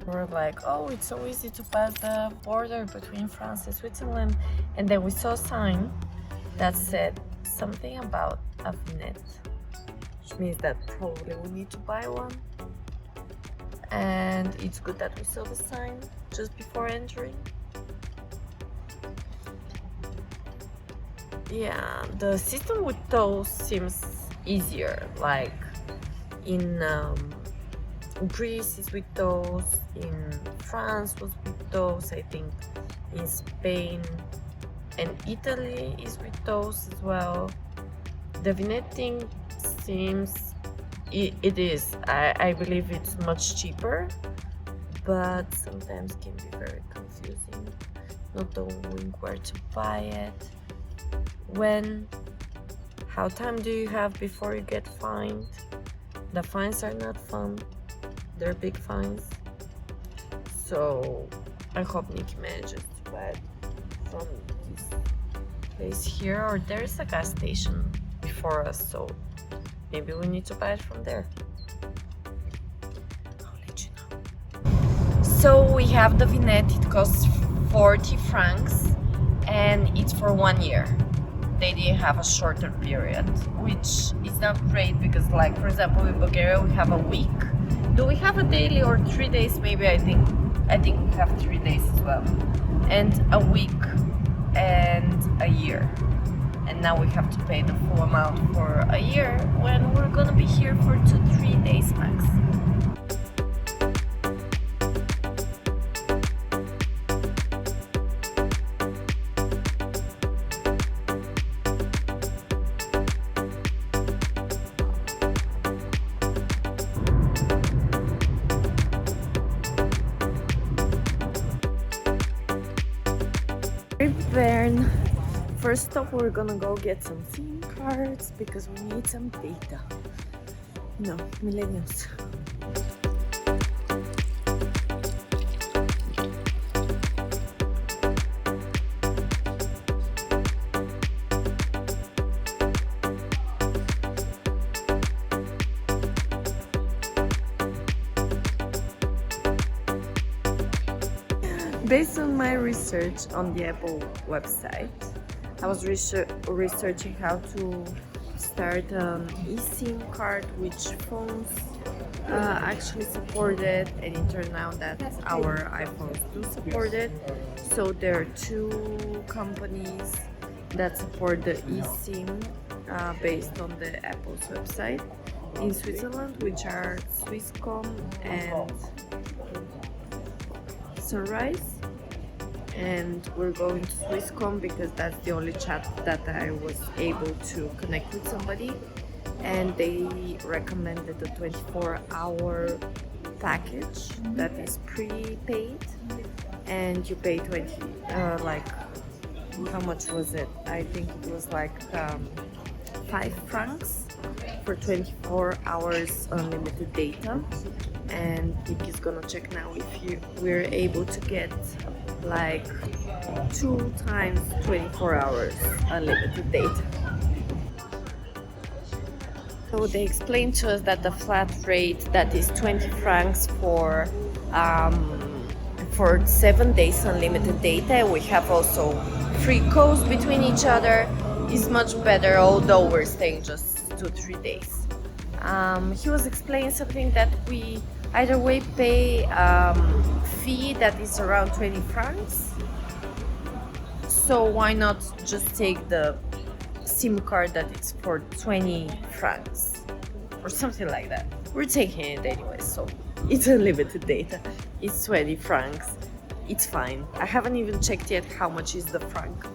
We're like, oh, it's so easy to pass the border between France and Switzerland. And then we saw a sign that said something about a vignette, which means that probably we need to buy one. And it's good that we saw the sign just before entering. Yeah, the system with those seems easier. Like in Greece is with those, in France was with those, I think in Spain and Italy is with those as well. The vignette thing seems, it is, I believe it's much cheaper, but sometimes can be very confusing, not knowing where to buy it, when, how time do you have before you get fined. The fines are not fun, they're big fines. So I hope Nikki manages to buy it from this place here, or there's a gas station before us, so maybe we need to buy it from there. I'll let you know. So we have the vignette, it costs 40 francs and it's for 1 year. They didn't have a shorter period, which is not great because, like, for example, in Bulgaria we have a week. Do we have a daily or 3 days? Maybe I think we have 3 days as well, and a week and a year. And now we have to pay the full amount for a year when we're gonna be here for 2-3 days max. Bern. First stop, we're gonna go get some SIM cards because we need some data. No, millennials. Based on my research on the Apple website, I was researching how to start an eSIM card, which phones actually support it, and it turned out that our iPhones do support it. So there are two companies that support the eSIM based on the Apple's website in Switzerland, which are Swisscom and Sunrise. And we're going to Swisscom because that's the only chat that I was able to connect with somebody, and they recommended the 24-hour package that is prepaid, and you pay 20 like, how much was it? I think it was like 5 francs for 24 hours unlimited data. And Nikki's gonna check now if we're able to get like 2 times 24 hours unlimited data. So they explained to us that the flat rate that is 20 francs for 7 days unlimited data, we have also free calls between each other, is much better, although we're staying just 2-3 days. He was explaining something that we either way pay fee that is around 20 francs. So why not just take the SIM card that is for 20 francs or something like that. We're taking it anyway, so it's unlimited data. It's 20 francs. It's fine. I haven't even checked yet how much is the franc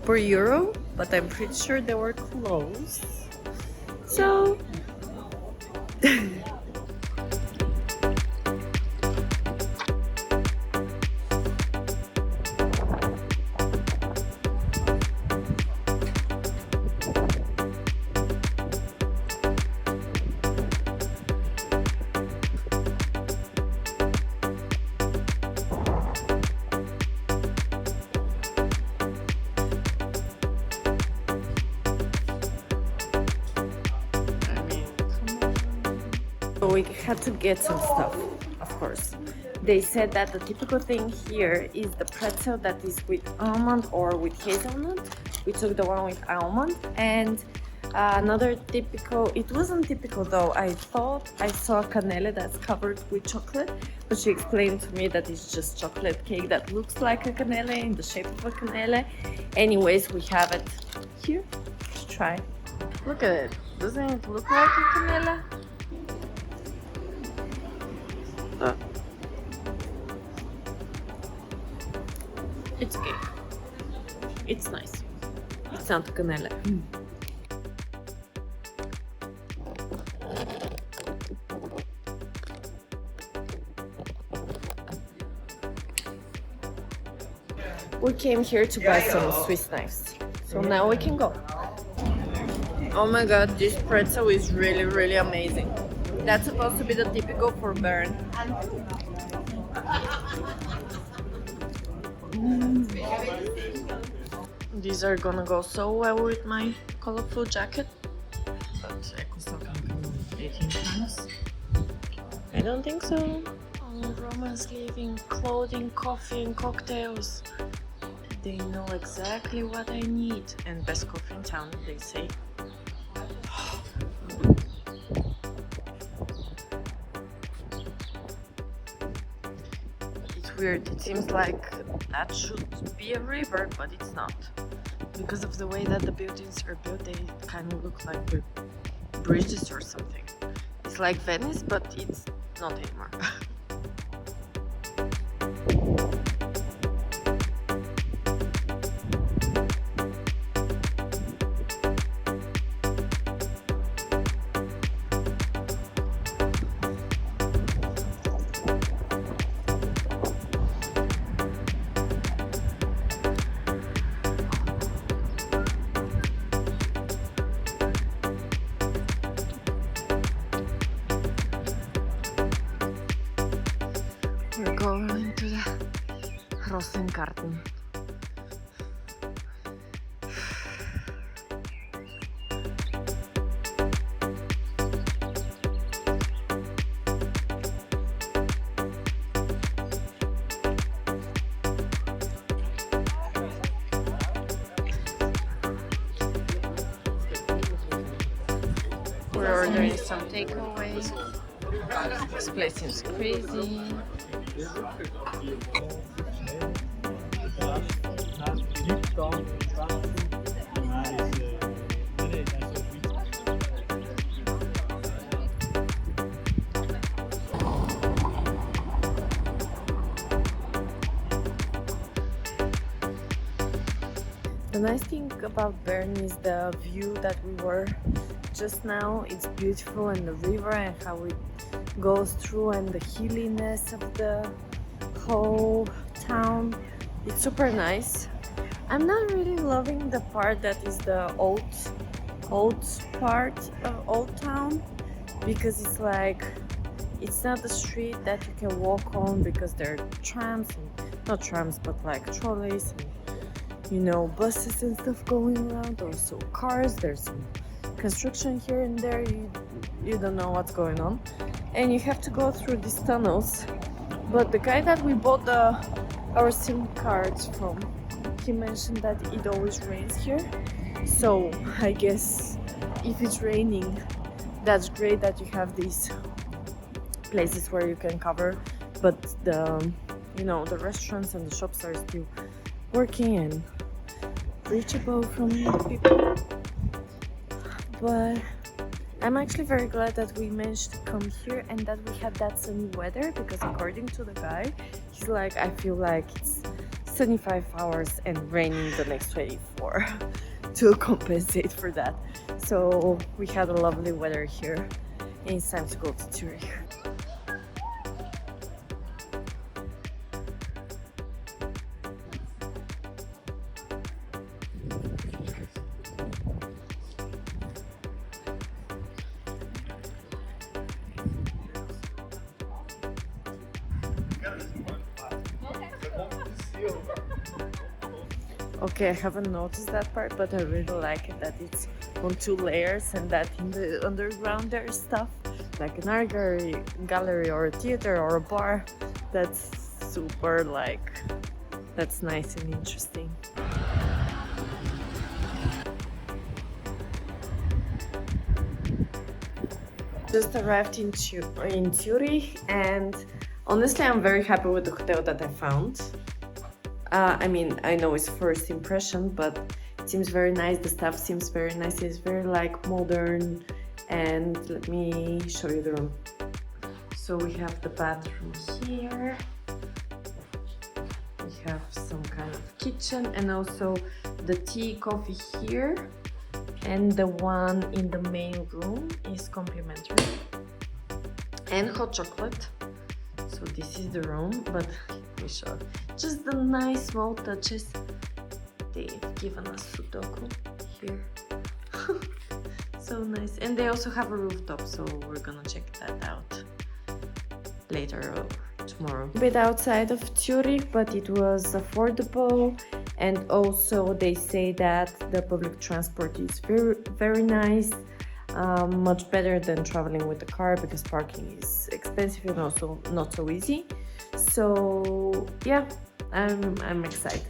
per euro, but I'm pretty sure they were close. So So we had to get some stuff, of course. They said that the typical thing here is the pretzel that is with almond or with hazelnut. We took the one with almond. And another typical, it wasn't typical though, I thought I saw cannelle that's covered with chocolate, but she explained to me that it's just chocolate cake that looks like a cannelle in the shape of a cannelle. Anyways, we have it here to try. Look at it. Doesn't it look like a cannelle? It's okay. It's nice. It's not cannelle. We came here to buy some Swiss knives. So now we can go. Oh my god, this pretzel is really, really amazing. That's supposed to be the typical for Bern. These are gonna go so well with my colorful jacket. But I could still come 18 times. I don't think so. Oh, Romans leaving clothing, coffee and cocktails. They know exactly what I need. And best coffee in town, they say. It's weird. It seems like that should be a river, but it's not. Because of the way that the buildings are built, they kind of look like bridges or something. It's like Venice, but it's not anymore. We're going to the Rosengarten. We're ordering some takeaway. This place seems crazy. The nice thing about Bern is the view that we were just now. It's beautiful, and the river and how it goes through, and the hilliness of the whole town. It's super nice. I'm not really loving the part that is the old part of Old Town, because it's like it's not a street that you can walk on, because there are trams and not trams but like trolleys and, you know, buses and stuff going around, also cars. There's some construction here and there. You don't know what's going on, and you have to go through these tunnels. But the guy that we bought our SIM cards from, he mentioned that it always rains here, so I guess if it's raining, that's great that you have these places where you can cover, but the, you know, the restaurants and the shops are still working and reachable from people. But I'm actually very glad that we managed to come here and that we had that sunny weather, because according to the guy, he's like, I feel like it's 75 hours and raining the next 24 to compensate for that. So we had a lovely weather here, and it's time to go to Zurich. Okay, I haven't noticed that part, but I really like it that it's on 2 layers and that in the underground there's stuff. like an art gallery or a theater or a bar, that's super like, that's nice and interesting. Just arrived in Zurich, and honestly I'm very happy with the hotel that I found. I mean, I know it's first impression, but it seems very nice. The staff seems very nice. It's very like modern. And let me show you the room. So we have the bathroom here. We have some kind of kitchen, and also the tea, coffee here. And the one in the main room is complimentary. And hot chocolate. So this is the room, but let me show. Just the nice small touches. They've given us Sudoku here. So nice. And they also have a rooftop, so we're gonna check that out later or tomorrow. A bit outside of Zurich, but it was affordable. And also they say that the public transport is very nice. Much better than traveling with the car, because parking is expensive and also not so easy. So yeah, I'm excited.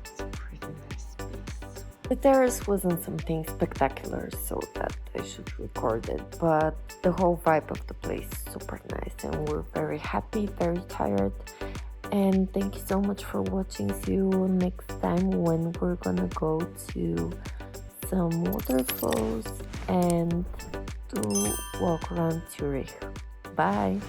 It's a pretty nice space. The terrace wasn't something spectacular, so that I should record it, but the whole vibe of the place is super nice, and we're very happy, very tired. And thank you so much for watching. See you next time when we're gonna go to some waterfalls and to walk around Zurich. Bye!